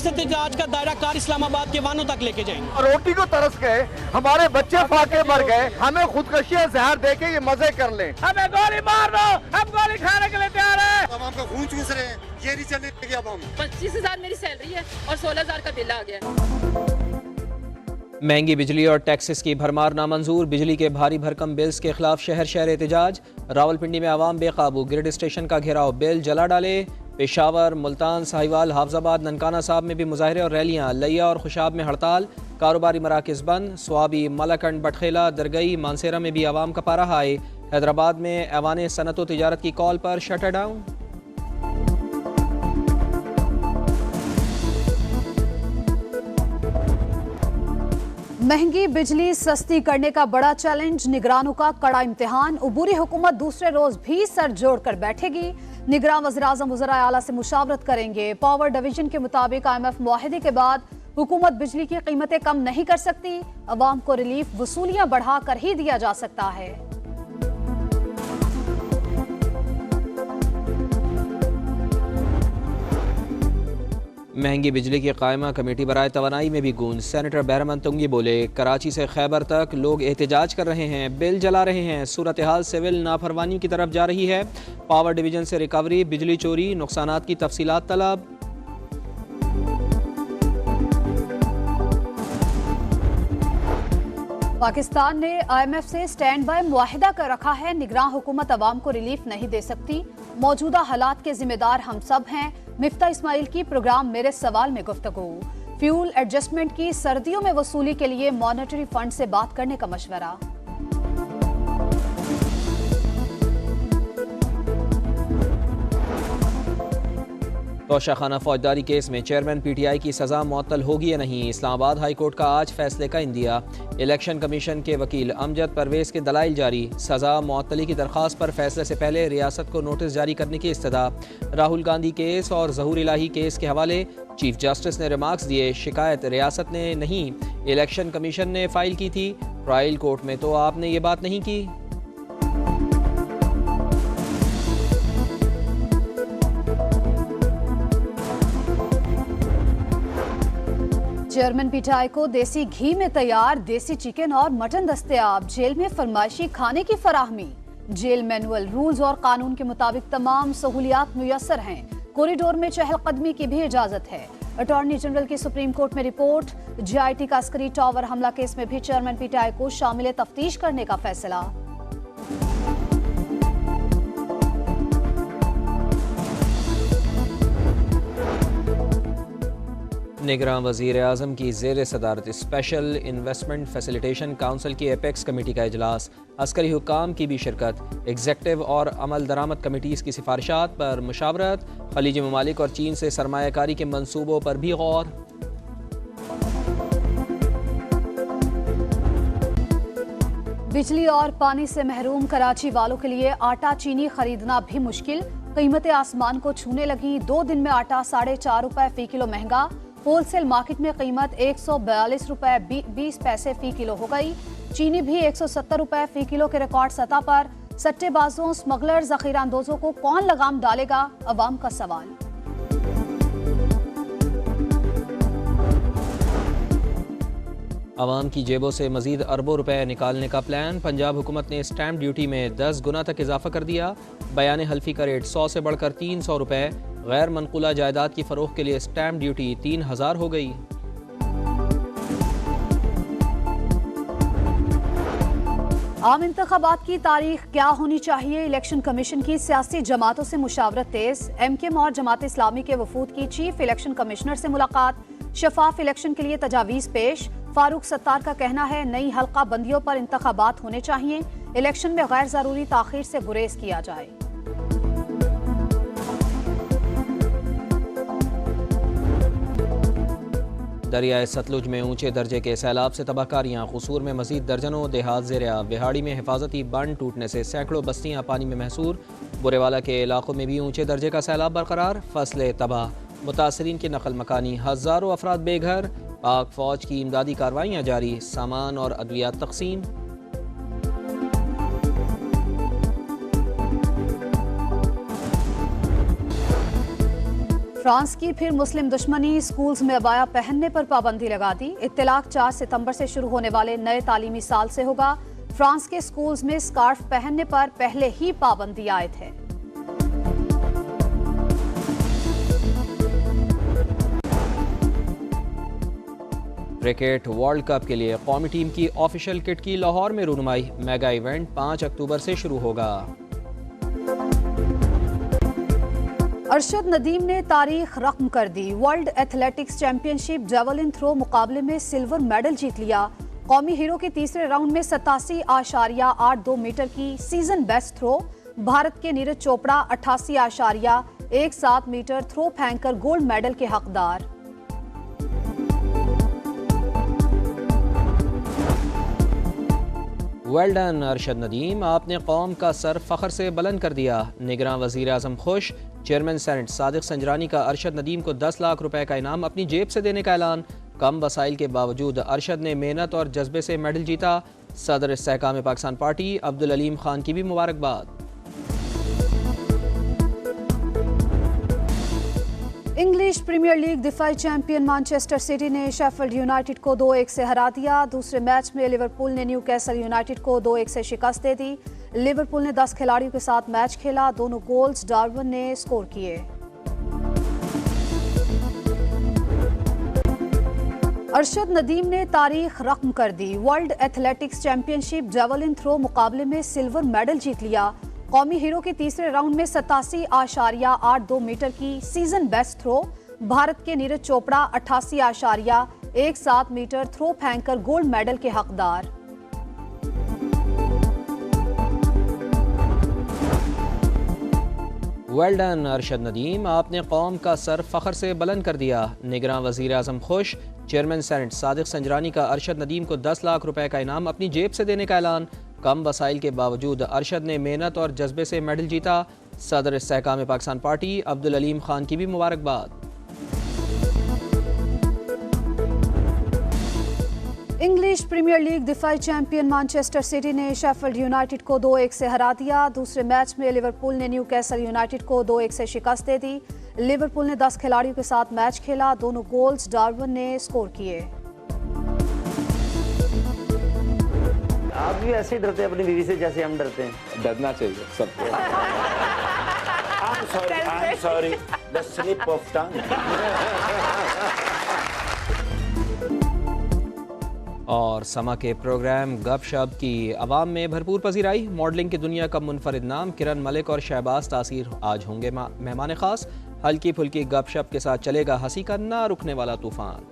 एहतजाज का दायरा कार इस्लामाबाद के वाहनों तक लेके जाएंगे। रोटी को तरस गए, हमारे बच्चे फाके मर गए, हमें खुदकशी जहर देके ये मजे कर लें। हमें गोली मार दो, हम गोली खाने के लिए तैयार हैं। हम का खून चूस रहे हैं, ये नहीं चलने देंगे। अब हम 25,000 मेरी सैलरी है और 16,000 का बिल आ गया। महंगी बिजली और टैक्सेस की भरमार नामंजूर, बिजली के भारी भरकम बिल्स के खिलाफ शहर शहर एहतजाज। रावलपिंडी में आवाम बेकाबू, ग्रिड स्टेशन का घेराव, बिल जला डाले। पेशावर, मुल्तान, साहिवाल, हाफजाबाद, ननकाना साहब में भी मुजाहरे और रैलियाँ। लिया और खुशाब में हड़ताल, कारोबारी मराकज़ बंद। स्वाबी, मलाकंड, बटखेला, दरगई, मानसेरा में भी आवाम का पारा हाई। हैदराबाद में ऐवान सनत व तिजारत की कॉल पर शटर डाउन। महंगी बिजली सस्ती करने का बड़ा चैलेंज, निगरानों का कड़ा इम्तिहान। उबूरी हुकूमत दूसरे रोज भी सर जोड़कर बैठेगी। निगरान वज़ीर-ए-आज़म वज़राए आला से मुशावरत करेंगे। पावर डिवीजन के मुताबिक IMF मुआहदे के बाद हुकूमत बिजली की कीमतें कम नहीं कर सकती। अवाम को रिलीफ वसूलियां बढ़ाकर ही दिया जा सकता है। महंगी बिजली की कायमा कमेटी बराए तवानाई में भी गूंज। सेनेटर बहरमन तुंगी बोले, कराची से खैबर तक लोग एहतजाज कर रहे हैं, बिल जला रहे हैं। सूरत हाल सिविल नाफरमानी की तरफ जा रही है। पावर डिवीजन से रिकवरी, बिजली चोरी, नुकसानात की तफसीलात तलब। पाकिस्तान ने IMF से स्टैंड बाय मुआहिदा कर रखा है। निगरान हुकूमत अवाम को रिलीफ नहीं दे सकती। मौजूदा हालात के जिम्मेदार हम सब हैं। मिफ्ता इस्माइल की प्रोग्राम मेरे सवाल में गुफ्तगू। फ्यूल एडजस्टमेंट की सर्दियों में वसूली के लिए मॉनेटरी फंड से बात करने का मशवरा। तोशाखाना फौजदारी केस में चेयरमैन PTI की सजा मुअत्तल होगी या नहीं, इस्लामाबाद हाई कोर्ट का आज फैसले का इंदिया। इलेक्शन कमीशन के वकील अमजद परवेज के दलाइल जारी। सजा मुअत्तली की दरख्वास्त पर फैसले से पहले रियासत को नोटिस जारी करने की इस्तदा। राहुल गांधी केस और ज़हूर इलाही केस के हवाले चीफ जस्टिस ने रिमार्क्स दिए। शिकायत रियासत ने नहीं, इलेक्शन कमीशन ने फाइल की थी। ट्रायल कोर्ट में तो आपने ये बात नहीं की। चेयरमैन PTI को देसी घी में तैयार देसी चिकन और मटन दस्तयाब। जेल में फरमाइशी खाने की फराहमी। जेल मैनुअल, रूल्स और कानून के मुताबिक तमाम सहूलियात मुयस्सर हैं। कॉरिडोर में चहलकदमी की भी इजाजत है। अटॉर्नी जनरल की सुप्रीम कोर्ट में रिपोर्ट। GIT का अस्करी टावर हमला केस में भी चेयरमैन PTI को शामिल तफ्तीश करने का फैसला। निगरान वज़ीर-ए-आज़म की ज़ेर सदारत स्पेशल इन्वेस्टमेंट फैसिलिटेशन काउंसिल की एपेक्स कमेटी का इजलास। अस्करी हुक्काम की भी शिरकत। एग्जेक्टिव और अमल दरामद कमेटीज़ की सिफारिशात पर मुशावरत। खलीजी ममालिक और चीन से सरमायाकारी के मंसूबों पर भी गौर। बिजली और पानी से महरूम कराची वालों के लिए आटा चीनी खरीदना भी मुश्किल। कीमतें आसमान को छूने लगी। 2 दिन में आटा 4.5 रुपए फी किलो महंगा। होलसेल मार्केट में कीमत 142 रुपए 20 पैसे फी किलो हो गई। चीनी भी 170 रुपए फी किलो के रिकॉर्ड सतह पर। सट्टेबाजों, स्मगलर, जखीरा अंदोजों को कौन लगाम डालेगा, अवाम का सवाल। आवाम की जेबों से मजीद अरबों रुपए निकालने का प्लान। पंजाब हुकूमत ने स्टैंप ड्यूटी में 10 गुना तक इजाफा कर दिया। बयान हल्फी का रेट 100 से बढ़कर 300 रुपए। गैर मनकुला जायदाद की फरोख्त के लिए स्टैंप ड्यूटी 3000 हो गई। आम इंतखाबात की तारीख क्या होनी चाहिए, इलेक्शन कमीशन की सियासी जमातों से मुशावरत तेज। MKM और जमात इस्लामी के वफूद की चीफ इलेक्शन कमिश्नर से मुलाकात। शफाफ इलेक्शन के लिए तजावीज़ पेश। फारूक सत्तार का कहना है नई हल्का बंदियों पर इंतखाबात होने चाहिए। इलेक्शन में गैर जरूरी ताखीर से गुरेज किया जाए। दरियाए सतलुज में ऊंचे दर्जे के सैलाब से तबाहकारियां। कसूर में मजीद दर्जनों देहात ज़ेर-ए-आब। बिहाड़ी में हिफाजती बंद टूटने से सैकड़ों बस्तियां पानी में महसूर। बुरेवाला के इलाकों में भी ऊंचे दर्जे का सैलाब बरकरार। फसलें तबाह, मुतासरीन की नकल मकानी। हज़ारों अफराद बेघर। पाक फौज की इमदादी कार्रवाइयाँ जारी, सामान और अद्वियात तकसीम। फ्रांस की फिर मुस्लिम दुश्मनी, स्कूल्स में अबाया पहनने पर पाबंदी लगा दी। इत्तलाक 4 सितंबर से शुरू होने वाले नए तालीमी साल से होगा। फ्रांस के स्कूल्स में स्कार्फ पहनने पर पहले ही पाबंदी आयद है। क्रिकेट वर्ल्ड कप के लिए कौमी टीम की ऑफिशियल किट की लाहौर में रूनुमाई, मेगा इवेंट 5 अक्टूबर से शुरू होगा। अरशद नदीम ने तारीख रकम कर दी। World athletics championship javelin throw मुकाबले में सिल्वर मेडल जीत लिया। कौमी हीरो के तीसरे राउंड में 87.82 मीटर की सीजन बेस्ट थ्रो। भारत के नीरज चोपड़ा 88.17 मीटर थ्रो फेंककर गोल्ड मेडल के हकदार। वेल डन अरशद नदीम, आपने कौम का सर फख्र से बुलंद कर दिया। निगरान वज़ीर आज़म खुश। चेयरमैन सेनेट सादिक संजरानी का अरशद नदीम को 10 लाख रुपए का इनाम अपनी जेब से देने का ऐलान। कम वसाइल के बावजूद अरशद ने मेहनत और जज्बे से मेडल जीता। सदर इस्तेहकाम पाकिस्तान पार्टी अब्दुल अलीम खान की भी मुबारकबाद। इंग्लिश प्रीमियर लीग दिफाई चैंपियन मैनचेस्टर सिटी ने शेफील्ड यूनाइटेड को 2-1 से हरा दिया। दूसरे मैच में लिवरपूल ने न्यूकैसल यूनाइटेड को 2-1 से शिकस्त दे दी। लिवरपूल ने 10 खिलाड़ियों के साथ मैच खेला। दोनों गोल्स डार्विन ने स्कोर किए। अरशद नदीम ने तारीख रकम कर दी। World athletics championship javelin throw मुकाबले में सिल्वर मेडल जीत लिया। कौमी हीरो के तीसरे राउंड में 87.82 मीटर की सीजन बेस्ट थ्रो। भारत के नीरज चोपड़ा 88.17 मीटर थ्रो फेंककर गोल्ड मेडल के हकदार। वेल डन अरशद नदीम, आपने कौम का सर फख्र से बुलंद कर दिया। निगरान वज़ीर आज़म खुश। चेयरमैन सेनेट सादिक संजरानी का अरशद नदीम को 10 लाख रुपए का इनाम अपनी जेब से देने का ऐलान। कम वसाइल के बावजूद अरशद ने मेहनत और जज्बे से मेडल जीता। सदर इस्तेहकाम पाकिस्तान पार्टी अब्दुल अलीम खान की भी मुबारकबाद। इंग्लिश प्रीमियर लीग दिफाई चैंपियन मैनचेस्टर सिटी ने शेफील्ड यूनाइटेड को 2-1 से हरा दिया। दूसरे मैच में लिवरपूल ने न्यूकैसल यूनाइटेड को 2-1 से शिकस्त दे दी। लिवरपूल ने 10 खिलाड़ियों के साथ मैच खेला। दोनों गोल्स डार्विन ने स्कोर किए। आप भी ऐसे ही डरते हैं अपनी बीवी से जैसे हम डरते हैं। डरना चाहिए सबको। I'm sorry, the slip of tongue. और समा के प्रोग्राम गपशप की आवाम में भरपूर पजीराई। मॉडलिंग की दुनिया का मुनफरिद नाम किरण मलिक और शहबाज तासीर आज होंगे मेहमान खास। हल्की फुल्की गपशप के साथ चलेगा हंसी का ना रुकने वाला तूफान।